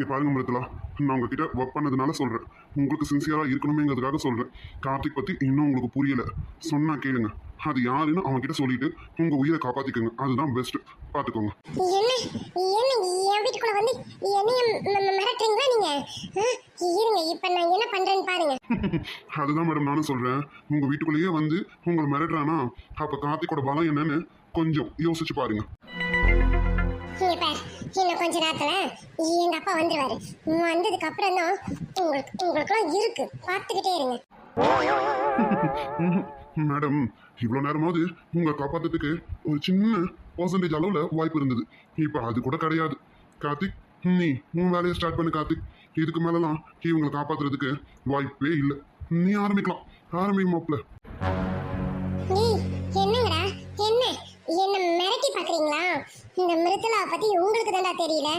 இங்கே பாருங்க மிருதுலா, நான் உங்ககிட்ட ஒர்க் பண்ணதுனால சொல்கிறேன். உங்களுக்கு சின்சியராக இருக்கணுமேங்கிறதுக்காக சொல்கிறேன். கார்த்திக் பற்றி இன்னும் உங்களுக்கு புரியலை. சொன்னா கேளுங்க. அது யாருன்னு அவன்கிட்ட சொல்லிட்டு உங்கள் உயிரை காப்பாற்றிக்கோங்க. அதுதான் பெஸ்ட்டு. பார்த்துக்கோங்க. என் வீட்டுக்குள்ள வந்து என்னைய மிரட்டுறீங்களா நீங்க? இருங்க, இப்ப நான் என்ன பண்றேன்னு பாருங்க. அதுதான் மேடம் நானும் சொல்கிறேன். உங்கள் வீட்டுக்குள்ளேயே வந்து உங்களை மிரட்டுறானா, அப்போ கார்த்திக்கோட பலம் என்னன்னு கொஞ்சம் யோசிச்சு பாருங்க. இன்னும் கொஞ்ச நேரத்துல எங்க அப்பா வந்துருவாரு. வந்ததுக்கு அப்புறம் தான் உங்களுக்குலாம் இருக்கு, பார்த்துக்கிட்டே இருங்க. மேடம், இவ்வளோ நேரமாவது உங்களை காப்பாற்றுறதுக்கு ஒரு சின்ன பர்சன்டேஜ் அளவில் வாய்ப்பு இருந்தது. இப்போ அது கூட கிடையாது. கார்த்திக், நீ உன் வேலையை ஸ்டார்ட் பண்ணு கார்த்திக். இதுக்கு மேலலாம் இவங்களை காப்பாற்றுறதுக்கு வாய்ப்பே இல்லை. நீ ஆரம்பிக்கலாம். ஆரம்பிமாப்ல. என்னங்கடா, என்ன மிரட்டி பாக்குறீங்களா? இந்த மிருதுலா பத்தி உங்களுக்கு தான்டா தெரியல.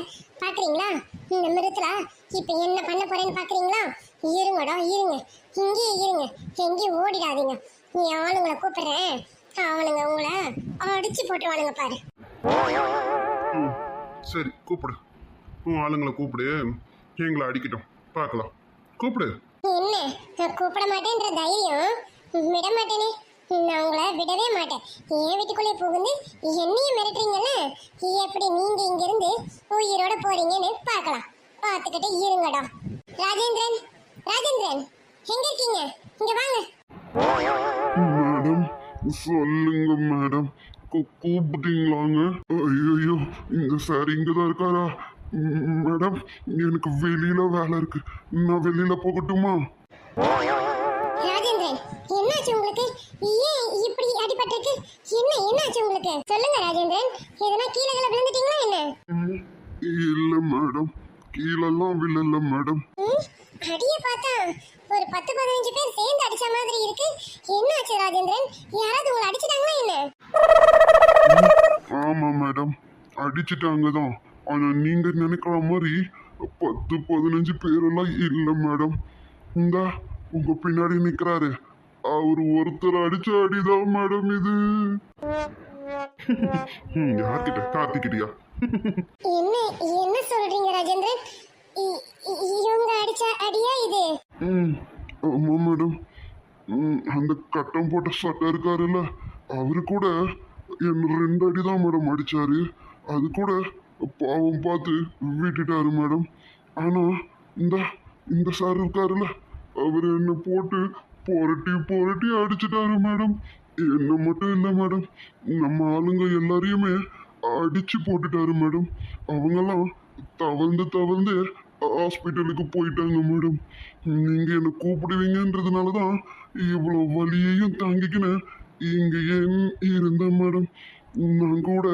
பாக்குறீங்களா இந்த மிருதுலா இப்ப என்ன பண்ண போறேன்னு பாக்குறீங்களா? இருங்கடா, இருங்க, இங்கே இருங்க, எங்கேயும் ஓடிடாதீங்க. நீ ஆளுங்களை கூப்பிடுறேன், அவனுங்க உங்களை அடிச்சு போட்டுவானுங்க பாரு. சரி, கூப்பிடு. உன் ஆளுங்களை கூப்பிடு. எங்களை அடிக்கட்டும், பார்க்கலாம். கூப்பிடு. என்ன கூப்பிட மாட்டேன்ற தைரியம்? விட மாட்டேனே, நான் உங்களை விடவே மாட்டேன். என் வீட்டுக்குள்ளே புகுந்து என்னையும் மிரட்டுறீங்கல்ல, எப்படி நீங்க இங்க இருந்து உயிரோட போறீங்கன்னு பார்க்கலாம். பார்த்துக்கிட்டு இருங்கடா. ராஜேந்திரன், ராஜேந்திரன், எங்க இருக்கீங்க? இங்க வாங்க. மேடம், சொல்லுங்க மேடம். கூப்பிட்டீங்களாங்க? ஐயோ, இந்த சார் இங்கதான் இருக்காரா? மேடம், எனக்கு வெளியில வேலை இருக்கு. நான் வெளியில போகட்டுமா? ராஜேந்திரன், என்னாச்சு உங்களுக்கு? ஏன் இப்படி அடிபட்டிருக்கு? என்னாச்சு உங்களுக்கு? சொல்லுங்க ராஜேந்திரன், எதனா கீழே விழுந்துட்டீங்களா என்ன? இல்ல மேடம், கீழெல்லாம் விழல மேடம். அடிய பார்த்தா ஒரு 10-15 பேர் சேர்ந்து அடிச்ச மாதிரி இருக்கு. என்னாச்சு ராஜேந்திரன்? யாராவது உங்களை அடிச்சிட்டாங்களா என்ன? ஆமா மேடம், அடிச்சிட்டாங்க தான். ஆனா நீங்க நினைக்கிற மாதிரி 10-15 பேரெல்லாம் இல்ல மேடம். இந்த உங்க பின்னாடி நிக்கிறாரு, அவர் ஒருத்தர் அடிச்ச அடிதான் மேடம் இது. யார்கிட்ட? கார்த்திகிட்டயா? என்ன என்ன சொல்றீங்க ராஜேந்திரன்? இவங்க அடிச்ச அடியா இது? ஆமா மேடம். அந்த கட்டம் போட்ட சட்டை இருக்காருல்ல, அவரு கூட என்ன 2 அடிதான் மேடம் அடிச்சாரு. அது கூட பாவம் பார்த்து விட்டுட்டாரு மேடம். ஆனா இந்த சார் இருக்காருல்ல, அவர் என்ன போட்டு புரட்டி அடிச்சிட்டாரு மேடம். என்ன மட்டும் இல்லை மேடம், நம்ம ஆளுங்க எல்லாரையுமே அடிச்சு போட்டுட்டாரு மேடம். அவங்கெல்லாம் தவழ்ந்து ஹாஸ்பிட்டலுக்கு போயிட்டாங்க மேடம். நீங்க என்ன கூப்பிடுவீங்கன்றதுனால தான் இவ்வளோ வலியையும் தாங்கிக்கினேன் இங்க ஏன் இருந்தேன் மேடம். நான் கூட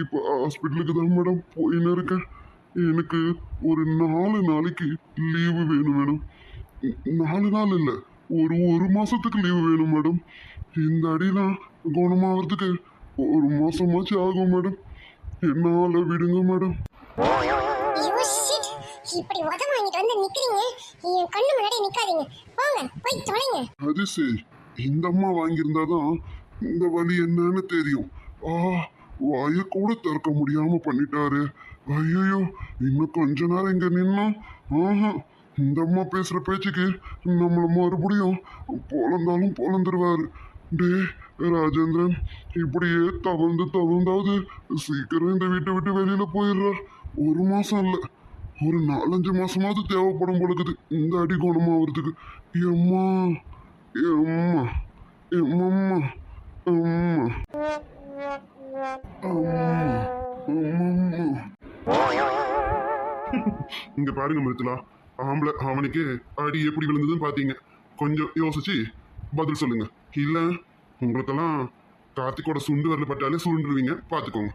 இப்போ ஹாஸ்பிட்டலுக்கு தான் மேடம் போயின்னு இருக்கேன். எனக்கு ஒரு 4 நாளைக்கு லீவு வேணும் மேடம். 4 நாள் இல்லை, ஒரு மாசத்துக்கு லீவு வேணும் மேடம். இந்த அடிலாம் குணமாகறதுக்கு 1 மாசமாச்சு ஆகும் மேடம். என்னால விடுங்க மேடம். இப்படி உதவ வாங்கிட்டு வந்து நிக்கிறீங்க, என் கண்ணு முன்னாடி நிக்காதீங்க. போங்க, போய் தொலைங்க. அது சரி, இந்த அம்மா வாங்கியிருந்தாதான் இந்த வலி என்னன்னு தெரியும். வாய கூட திறக்க முடியாம பண்ணிட்டாரு. ஐயோ, இன்னும் கொஞ்ச நேரம் இங்க நின்னா இந்த அம்மா பேசுற பேச்சுக்கு நம்மள மறுபடியும் பொழந்துருவாரு. டே ராஜேந்திரன், இப்படியே தவழ்ந்தாவது சீக்கிரம் இந்த வீட்டை விட்டு வெளியில போயிடுறா. 1 மாசம் இல்ல, ஒரு 4-5 மாசமாவது தேவைப்படும் பொழுது இந்த அடி குணமாகிறதுக்கு. எம்மா எம்மா எம்மம்மா அம்மா இங்க பாருங்க மிருதுலா, ஆம்பளை அவனுக்கு அடி எப்படி விழுந்ததுன்னு பாத்தீங்க. கொஞ்சம் யோசிச்சு பதில் சொல்லுங்க. இல்ல உங்களுக்கெல்லாம் கார்த்திக்கோட சுண்டு வரல பட்டாலே சுருண்டுருவீங்க. பாத்துக்கோங்க.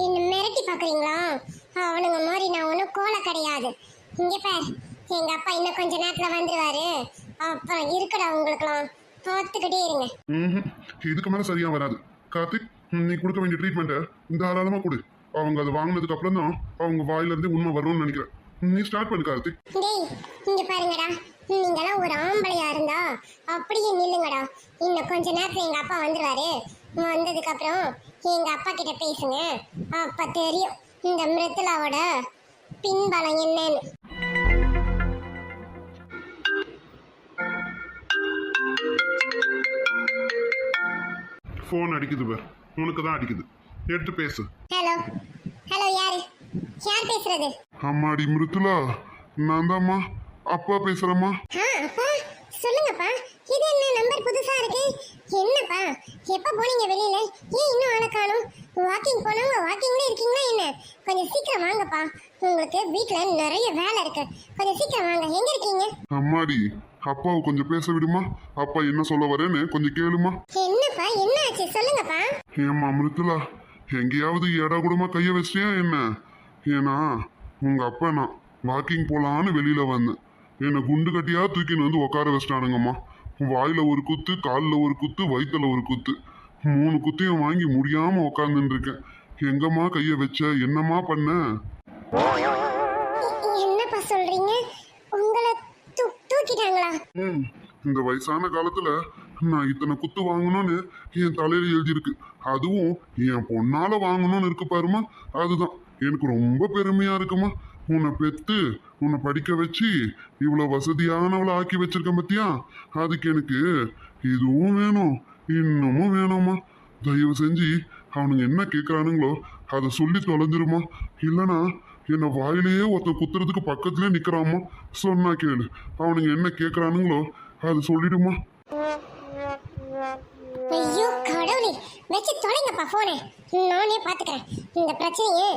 என்ன மிரட்டி பாக்குறீங்களா? அவனுங்க மாதிரி நான் ஒன்றும் கோலை கிடையாது. இங்க பார், எங்க அப்பா இன்னும் கொஞ்ச நேரத்துல வந்துருவாரு. அப்புறம் இருக்கடா உங்களுக்குலாம், பார்த்துக்கிட்டே இருங்க. இதுக்கு மேல சரியா வராது. கார்த்திக், நீ கொடுக்க வேண்டிய ட்ரீட்மெண்ட்டை தாராளமா கொடு. அவங்க அதை வாங்கினதுக்கு அப்புறம் தான் அவங்க வாயில இருந்து உண்மை வரணும்னு நினைக்கிறேன். நீ ஸ்டார்ட் பண்ணு கார்த்திக். டேய், இங்க பாருங்கடா, நீங்களாம் ஒரு ஆம்பளையா இருந்தா அப்படியே நில்லுங்கடா. இன்னும் கொஞ்ச நேரத்துல எங்க அப்பா வந்துருவாரு. வந்ததுக்கு அப்புறம் எங்க அப்பா கிட்ட பேசுங்க. அப்ப தெரியும் இந்த மிருத்துலாவோட பின்பலம் என்னன்னு. ஃபோன் அடிக்குது பார், உனக்கு தான் அடிக்குது, எடுத்து பேசு. ஹலோ ஹலோ, யாரு யார் பேசுறது? அம்மாடி மிருத்துலா, நான் தாம்மா அப்பா பேசுறேம்மா. அப்பா சொல்லுங்கப்பா. இது என்ன நம்பர் புதுசா இருக்கு? என்னப்பா எப்ப போனீங்க வெளியில? ஏன் இன்னும் ஆளை காணோம்? வாக்கிங் போனவங்க வாக்கிங்ல இருக்கீங்களா என்ன? கொஞ்சம் சீக்கிரம் வாங்கப்பா, உங்களுக்கு வீட்ல நிறைய வேலை இருக்கு. கொஞ்சம் சீக்கிரம் வாங்க. எங்க இருக்கீங்க? அம்மாடி, அப்பாவை கொஞ்சம் பேச விடுமா. அப்பா என்ன சொல்ல வரேன்னு கொஞ்சம் கேளுமா. என்னப்பா என்ன ஆச்சு சொல்லுங்கப்பா. ஏம்மா மிருத்துலா, எங்கேயாவது ஏடா கூடமா கைய வச்சியா என்ன? ஏன்னா உங்க அப்பா நான் வாக்கிங் போலான்னு வெளியில வந்தேன். என்னை குண்டு கட்டியா தூக்கின்னு வந்து உட்கார வச்சிட்டானுங்கம்மா. வாயில ஒரு குத்து, காலில் ஒரு குத்து, வயிற்றுல ஒரு குத்து, 3 குத்தையும் வாங்கி முடியாம உட்காந்துட்டு இருக்கேன். எங்கம்மா கைய வச்ச? என்னம்மா பண்ண? என்னப்பா சொல்றீங்க? உங்களை தூக்கிட்டாங்களா? இந்த வயசான காலத்துல நான் இத்தனை குத்து வாங்கணும்னு என் தலையில எழுதியிருக்கு. அதுவும் என் பொண்ணால வாங்கணும்னு இருக்கு பாருமா. அதுதான் எனக்கு ரொம்ப பெருமையா இருக்குமா. உன்னை பெத்து உன்னை படிக்க வச்சு இவ்வளோ வசதியானவளை ஆக்கி வச்சிருக்கேன் பத்தியா. அதுக்கு எனக்கு இதுவும் வேணும், இன்னமும் வேணுமா. தயவு செஞ்சு அவனுங்க என்ன கேட்குறானுங்களோ அதை சொல்லி தொலைஞ்சிருமா. இல்லைனா என்னை வாயிலேயே ஒருத்தன் குத்துறதுக்கு பக்கத்துலேயே நிற்கிறாமா. சொன்னா கேளு, அவனுங்க என்ன கேட்குறானுங்களோ அதை சொல்லிடுமா. ஐயோ கடவுளே, வச்சு தொலைங்கப்பா போனே. நானே பாத்துக்கிறேன். இந்த பிரச்சனையை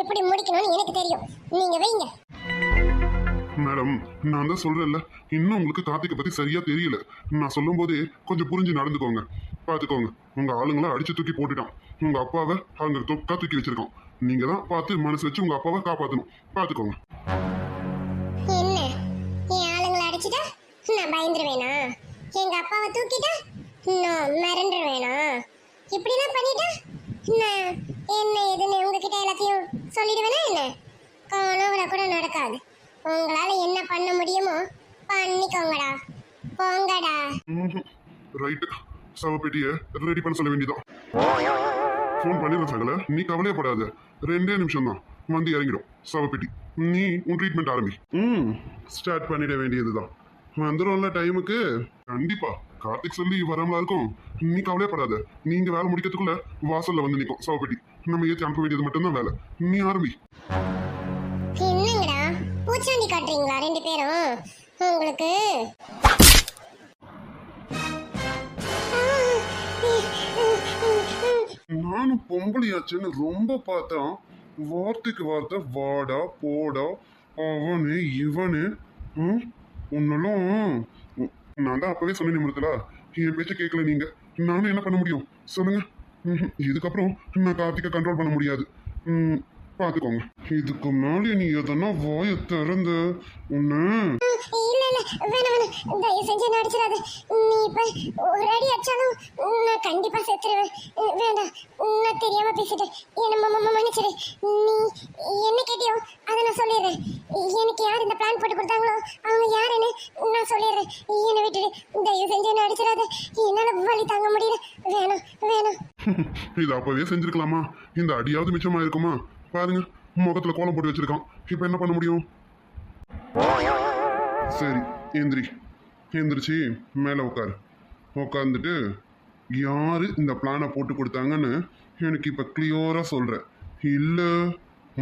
எப்படி முடிக்கணும்னு எனக்கு தெரியும். நீங்க வைங்க. மேடம், நான் தான் சொல்றேன்ல, இன்னும் உங்களுக்கு கார்த்திகை பத்தி சரியா தெரியல. நான் சொல்லும் போதே கொஞ்சம் புரிஞ்சு நடந்துக்கோங்க. பாத்துக்கோங்க, உங்க ஆளுங்களை அடிச்சு தூக்கி போட்டுட்டான். உங்க அப்பாவை அங்க தொக்கா தூக்கி வச்சிருக்கான். நீங்க தான் பார்த்து மனசு வச்சு உங்க அப்பாவை காப்பாத்தணும். பாத்துக்கோங்க. என்ன என் ஆளுங்களை அடிச்சுட்டா நான் பயந்துருவேனா? எங்க அப்பாவை தூக்கிட்டா நான் மிரண்டுருவேனா? இப்படிலாம் பண்ணிட்டா நான் என்ன ஏதுன்னு உங்ககிட்ட எல்லாத்தையும் சொல்லிடுவேனா என்ன? கனவுல கூட நடக்காது. உங்களால என்ன பண்ண முடியுமோ பண்ணிக்கோங்கடா, போங்கடா. ரைட்டு, சவப்பெட்டியை ரெடி பண்ண சொல்ல வேண்டியதான். ஃபோன் பண்ணிடுறேன் சகல, நீ கவலையப்படாத. 2 நிமிஷம் தான், வந்து இறங்கிடும் சவப்பெட்டி. நீ உன் ட்ரீட்மெண்ட் ஆரம்பி. ஸ்டார்ட் பண்ணிட வேண்டியதுதான். வந்துடும்ல டைமுக்கு. கண்டிப்பா கார்த்திக் சொல்லி வராமலா இருக்கும். நீ கவலையப்படாத. நீங்க வேலை முடிக்கிறதுக்குள்ள வாசல்ல வந்து நிற்கும் சவப்பெட்டி. நம்ம ஏற்றி அனுப்ப வேண்டியது மட்டும்தான் வேலை. நீ ஆரம்பி. என்னங்கடா பூச்சாண்டி காட்டுறீங்களா 2 பேரும்? உங்களுக்கு நானும் பொம்பளையாச்சுன்னு ரொம்ப பார்த்தா வார்த்தைக்கு வார்த்தை வாடா போடா அவனு இவனு. உன்னெல்லாம் நான் தான் அப்பவே சொன்னேன் நிமிடத்துல, என் பேச்ச கேட்கல நீங்க. நானும் என்ன பண்ண முடியும் சொல்லுங்க. இதுக்கப்புறம் நான் கார்த்திகை கண்ட்ரோல் பண்ண முடியாது. பாத்துக்கோங்க. இதுக்கு மேலே நீ எதனா வாயை திறந்த உன்ன. இல்ல இல்ல வேணாம் வேணாம், தயவு செஞ்சு என்ன அடிச்சிடாத. நீ இப்ப ஒரு அடி அடிச்சாலும் நான் கண்டிப்பா செத்துருவேன். வேண்டாம், நான் தெரியாம பேசிட்டேன். என்ன மன்னிச்சிடு. நீ என்ன கேட்டியோ அதை நான் சொல்லிடுறேன். எனக்கு யார் இந்த பிளான் போட்டு கொடுத்தாங்களோ அவங்க யாருன்னு நான் சொல்லிடுறேன். என்னை விட்டுடு, தயவு செஞ்சு என்ன அடிச்சிடாத. என்னால வலி தாங்க முடியல. வேணாம் வேணாம். இது அப்பவே செஞ்சிருக்கலாமா? இந்த அடியாவது மிச்சமா இருக்குமா? பாருங்க, முகத்துல கோலம் போட்டு வச்சிருக்கான். இப்ப என்ன பண்ண முடியும்? சரி, எந்திரிச்சு மேலே உட்காரு. உட்காந்துட்டு யாரு இந்த பிளானை போட்டு கொடுத்தாங்கன்னு எனக்கு இப்போ கிளியராக சொல்கிறேன். இல்லை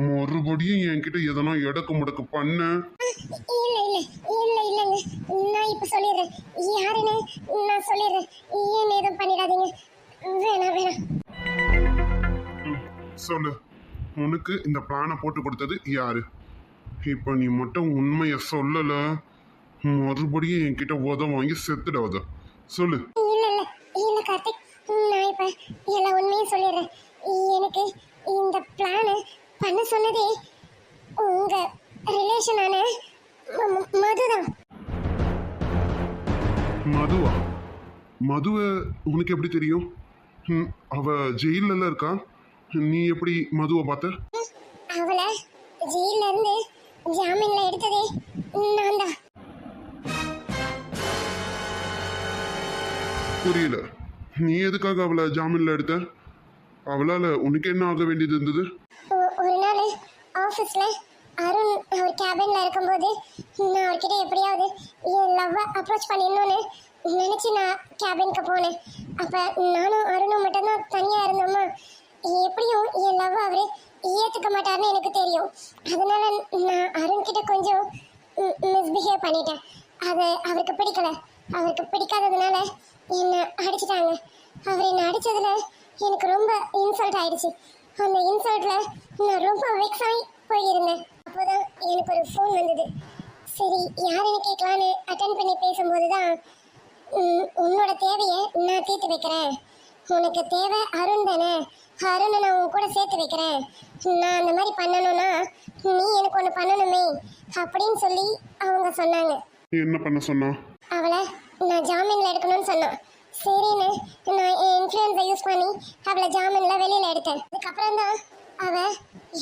மறுபடியும் என்கிட்ட எதனா எடக்கு முடக்கு பண்ண. இல்ல இல்ல இல்ல இல்லங்க, நான் இப்ப சொல்லிடுறேன் யாருன்னு. நான் சொல்லிடுறேன், ஏன் எதுவும் பண்ணிடாதீங்க. வேணாம் வேணாம். சொல்லு, உனக்கு இந்த பிளானை போட்டு கொடுத்தது யாரு? இப்போ நீ மட்டும் உண்மையை சொல்லல, மறுபடியும் என்கிட்ட உத வாங்கி செத்துடாத. சொல்லு. இல்ல இல்ல இல்ல கார்த்திக், நான் இப்ப எல்லா உண்மையும் சொல்லிடுறேன். எனக்கு இந்த பிளான் பண்ண சொன்னதே உங்க ரிலேஷனான மதுதான். மதுவா? மதுவை உனக்கு எப்படி தெரியும்? அவ ஜெயில இருக்கா. நீ எப்படி மதுவை பார்த்த? அவளை ஜெயில இருந்து ஜாமீன்ல எடுத்ததே நான் தான். புரியல, நீ எதுக்காக அவளை ஜாமீன்ல எடுத்த? அவளால உனக்கு என்ன ஆக வேண்டியது இருந்தது? ஒரு நாள் ஆஃபீஸ்ல அருண் அவர் கேபின்ல இருக்கும்போது நான் அவர்கிட்ட எப்படியாவது என் லவ்வை அப்ரோச் பண்ணிடணும்னு நினைச்சு நான் கேபினுக்கு போனேன். அப்ப நானும் அருணும் மட்டும்தான் தனியா இருந்தோமா, எப்படியும் என் லவ் அவரு ஏத்துக்க மாட்டாருன்னு எனக்கு தெரியும். அதனால நான் அருண் கிட்ட கொஞ்சம் மிஸ்பிஹேவ் பண்ணிட்டேன். அது அவருக்கு பிடிக்கல. அவருக்கு பிடிக்காததுனால என்னை அடிச்சிட்டாங்க. அவர் என்னை அடிச்சதுல எனக்கு ரொம்ப இன்சல்ட் ஆயிடுச்சு. அந்த இன்சல்ட்ல நான் ரொம்ப வெக்ஸ் ஆகி போயிருந்தேன். அப்போதான் எனக்கு ஒரு ஃபோன் வந்தது. சரி யாருன்னு கேட்கலான்னு அட்டன் பண்ணி பேசும்போது தான் உன்னோட தேவையை நான் தீர்த்து வைக்கிறேன், உனக்கு தேவை அருண் தானே, அருணை நான் உன் கூட சேர்த்து வைக்கிறேன், நான் அந்த மாதிரி பண்ணணும்னா நீ எனக்கு ஒன்று பண்ணணுமே அப்படின்னு சொல்லி அவங்க சொன்னாங்க. என்ன பண்ண சொன்னா? அவளை நான் ஜாமீனில் எடுக்கணும்னு சொன்னான். சரின்னு நான் என் இன்ஃப்ளூயன்ஸை யூஸ் பண்ணி அவளை ஜாமீனில் வெளியில் எடுத்தேன். அதுக்கப்புறம் தான் அவள்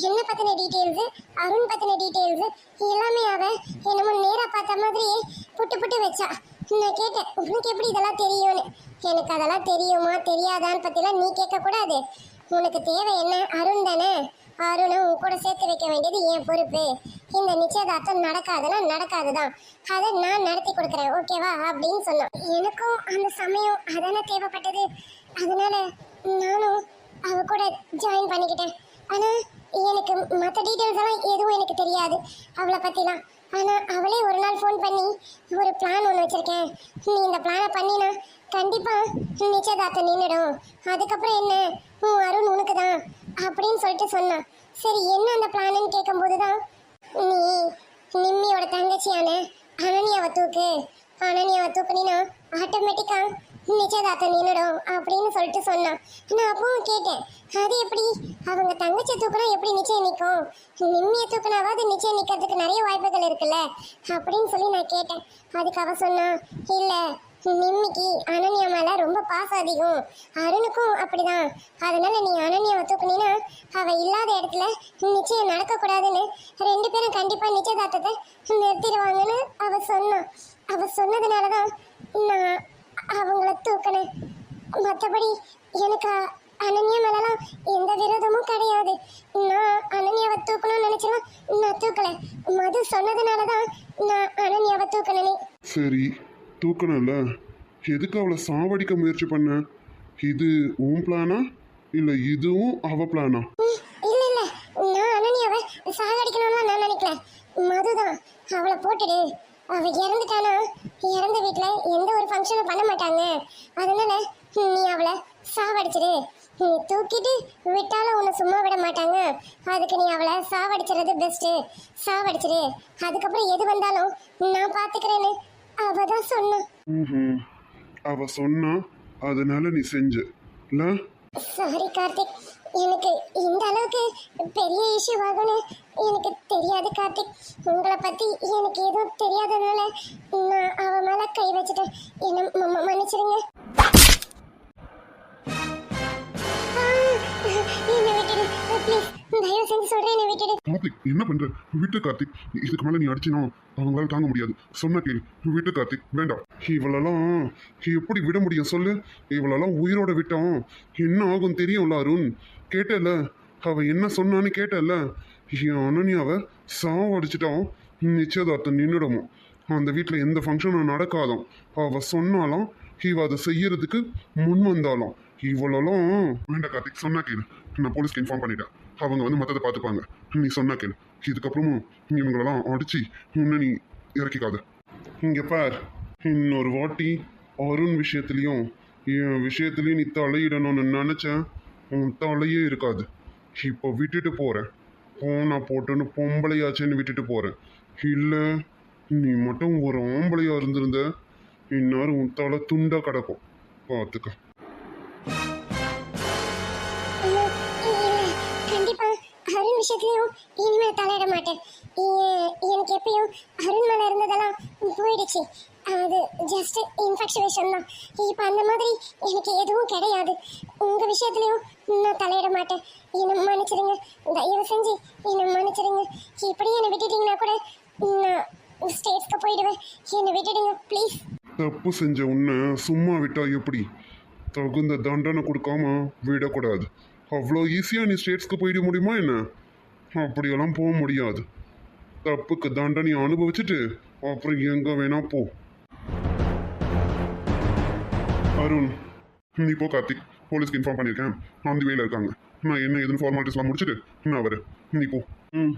என்ன பற்றின டீட்டெயில்ஸு, அருண் பற்றின டீட்டெயில்ஸு எல்லாமே அவள் என்னமோ நேராக பார்த்த மாதிரியே புட்டு புட்டு வச்சா. நான் கேட்டேன், உனக்கு எப்படி இதெல்லாம் தெரியும்னு. எனக்கு அதெல்லாம் தெரியுமா தெரியாதான்னு பற்றிலாம் நீ கேட்கக்கூடாது. உனக்கு தேவை என்ன, அருண் தானே, அருணை உன் கூட சேர்த்து வைக்க வேண்டியது என் பொறுப்பு. இந்த நிச்சயதார்த்தம் நடக்காதுன்னா நடக்காதுதான், அதை நான் நடத்தி கொடுக்குறேன், ஓகேவா அப்படின்னு சொன்னான். எனக்கும் அந்த சமயம் அதானே தேவைப்பட்டது. அதனால நானும் அவ கூட ஜாயின் பண்ணிக்கிட்டேன். ஆனால் எனக்கு மற்ற டீட்டெயில்ஸ் எல்லாம் எதுவும் எனக்கு தெரியாது அவளை பற்றிலாம். ஆனால் அவளே ஒரு நாள் ஃபோன் பண்ணி ஒரு பிளான் ஒன்று வச்சுருக்கேன், நீ இந்த பிளானை பண்ணினா கண்டிப்பாக நிச்சயதார்த்தம் நின்றுடும், அதுக்கப்புறம் என்ன உன் அருண் உனக்கு தான் அப்படின்னு சொல்லிட்டு சொன்னான். சரி என்ன அந்த பிளான்னு கேட்கும்போது தான் நீ நிம்மியோட தங்கச்சியான அனன்யாவை தூக்கு, அனன்யாவை தூக்குனினா ஆட்டோமேட்டிக்காக நிச்சயதார்த்தம் நின்றுடும் அப்படின்னு சொல்லிட்டு சொன்னான். நான் அப்பவும் கேட்டேன், அது எப்படி அவங்க தங்கச்சி தூக்குனா எப்படி நிச்சயம் நிற்கும், நிம்மியை தூக்குனாவது நிச்சயம் நிற்கிறதுக்கு நிறைய வாய்ப்புகள் இருக்குல்ல அப்படின்னு சொல்லி நான் கேட்டேன். அதுக்கு அவ சொன்னான், இல்லை நிம்மிக்கு அனன்யா மேலே ரொம்ப பாசம் அதிகம், அருணுக்கும் அப்படிதான், அதனால நீ அனன்யாவை தூக்குனீன்னா அவள் இல்லாத இடத்துல நிச்சயம் நடக்கக்கூடாதுன்னு ரெண்டு பேரும் கண்டிப்பாக நிச்சயதார்த்தத்தை நிறுத்திடுவாங்கன்னு அவள் சொன்னான். அவள் சொன்னதுனால தான் நான் அவங்கள தூக்கினேன். மற்றபடி எனக்கு அனன்யா மேலாம் எந்த விரோதமும் கிடையாது. நான் அனன்யாவை தூக்கணும்னு நினைச்சலாம், நான் தூக்கல. மது சொன்னதுனால தான் நான் அனன்யாவை தூக்கினேனே. சரி தூக்கணும்ல, எதுக்கு அவளை சாவடிக்க முயற்சி பண்ண? இது உன் பிளானா இல்லை இதுவும் அவ பிளானா? இல்ல இல்ல, நான் அனன்யாவை சாகடிக்கணும்லாம் நான் நினைக்கல. மதுதான் அவளை போட்டுடு, அவ இறந்துட்டானா இறந்த வீட்டில் எந்த ஒரு ஃபங்க்ஷனும் பண்ண மாட்டாங்க, அதனால நீ அவளை சாவடிச்சிடு, நீ தூக்கிட்டு விட்டாலும் உன்னை சும்மா விட மாட்டாங்க, அதுக்கு நீ அவளை சாவடிச்சிடுறது பெஸ்ட்டு, சாவடிச்சிடு, அதுக்கப்புறம் எது வந்தாலும் நான் பார்த்துக்கிறேன்னு அவ தான் சொன்னான். அவ சொன்னா அதனால நீ செஞ்ச இல்ல? சாரி கார்த்திக், எனக்கு இந்த அளவுக்கு பெரிய இஷ்யூ ஆகும்னு எனக்கு தெரியாது கார்த்திக். உங்களை பற்றி எனக்கு எதுவும் தெரியாததுனால நான் அவ மேலே கை வச்சுட்டேன், என்ன மன்னிச்சிடுங்க. என்னை விட்டுடு ப்ளீஸ், தயவு செஞ்சு சொல்கிறேன், என்னை விட்டுடு. கார்த்திக் என்ன பண்ற? விட்டு கார்த்திக், இதுக்கு மேல நீ அடிச்சினா அவங்களால தாங்க முடியாது. சொன்ன கேளு, விட்டு கார்த்திக், வேண்டாம். இவளெல்லாம் எப்படி விட முடியும் சொல்லு? இவளெல்லாம் உயிரோட விட்டோம் என்ன ஆகும் தெரியும்ல அருண்? கேட்டல அவ என்ன சொன்னான்னு கேட்டல? என் அனன்யாவை சாவடிச்சிட்டான், நிச்சயதார்த்தம் நின்றுடுமோ, அந்த வீட்டில் எந்த ஃபங்க்ஷனும் நடக்காதான், அவ சொன்னாலும் இவ அதை செய்யறதுக்கு முன் வந்தாலும் இவளெல்லாம் வேண்டாம் கார்த்திக். சொன்னா கேளு, நான் போலீஸ்க்கு இன்ஃபார்ம் பண்ணிட்டேன், அவங்க வந்து மற்றதை பார்த்துப்பாங்க. நீ சொன்னா கேளு, இதுக்கப்புறமும் இவங்களெல்லாம் அடிச்சு இன்னும் நீ இறக்கிக்காத. இங்கே பார், இன்னொரு வாட்டி அருண் விஷயத்துலையும் என் விஷயத்துலையும் நீ தலையிடணும்னு நினச்சேன், உன் தலையே இருக்காது. இப்போ விட்டுட்டு போகிறேன், போனா போட்டுன்னு பொம்பளையாச்சேன்னு விட்டுட்டு போகிறேன். இல்லை நீ மட்டும் ஒரு ஆம்பளையா இருந்திருந்த இந்நேரம் உன் தலை துண்டாக கிடக்கும், பார்த்துக்க. கண்டிப்பா அருண் விஷயத்துலயும் இனிமேல் தலையிட மாட்டேன். எனக்கு எப்பயும் அருண் மேல இருந்ததெல்லாம் போயிடுச்சு, அது ஜஸ்ட் இன்ஃபெக்ஷுவேஷன் தான். இப்போ அந்த மாதிரி எனக்கு எதுவும் கிடையாது. உங்க விஷயத்துலயும் நான் தலையிட மாட்டேன், என்னை மன்னிச்சிடுங்க, தயவு செஞ்சு என்னை மன்னிச்சிடுங்க. இப்படியே என்னை விட்டுட்டீங்கன்னா கூட நான் ஸ்டேட்ஸ்க்கு போயிடுவேன், என்னை விட்டுடுங்க ப்ளீஸ். தப்பு செஞ்ச உன்னை சும்மா விட்டா எப்படி? தகுந்த தண்டனை கொடுக்காம விடக்கூடாது. அவ்வளோ ஈஸியாக நீ ஸ்டேட்ஸ்க்கு போயிட முடியுமா என்ன? அப்படியெல்லாம் போக முடியாது. தப்புக்கு தண்டனை அனுபவிச்சுட்டு அப்புறம் எங்க வேணா போ. அருண், நீ போ கார்த்திக். போலீஸ்க்கு இன்ஃபார்ம் பண்ணியிருக்கேன். அந்த வேல இருக்காங்க. நான் என்ன ஏதுன்னு ஃபார்மாலிட்டிஸ்லாம் முடிச்சுட்டு நான் வரேன். நீ போ. ம்.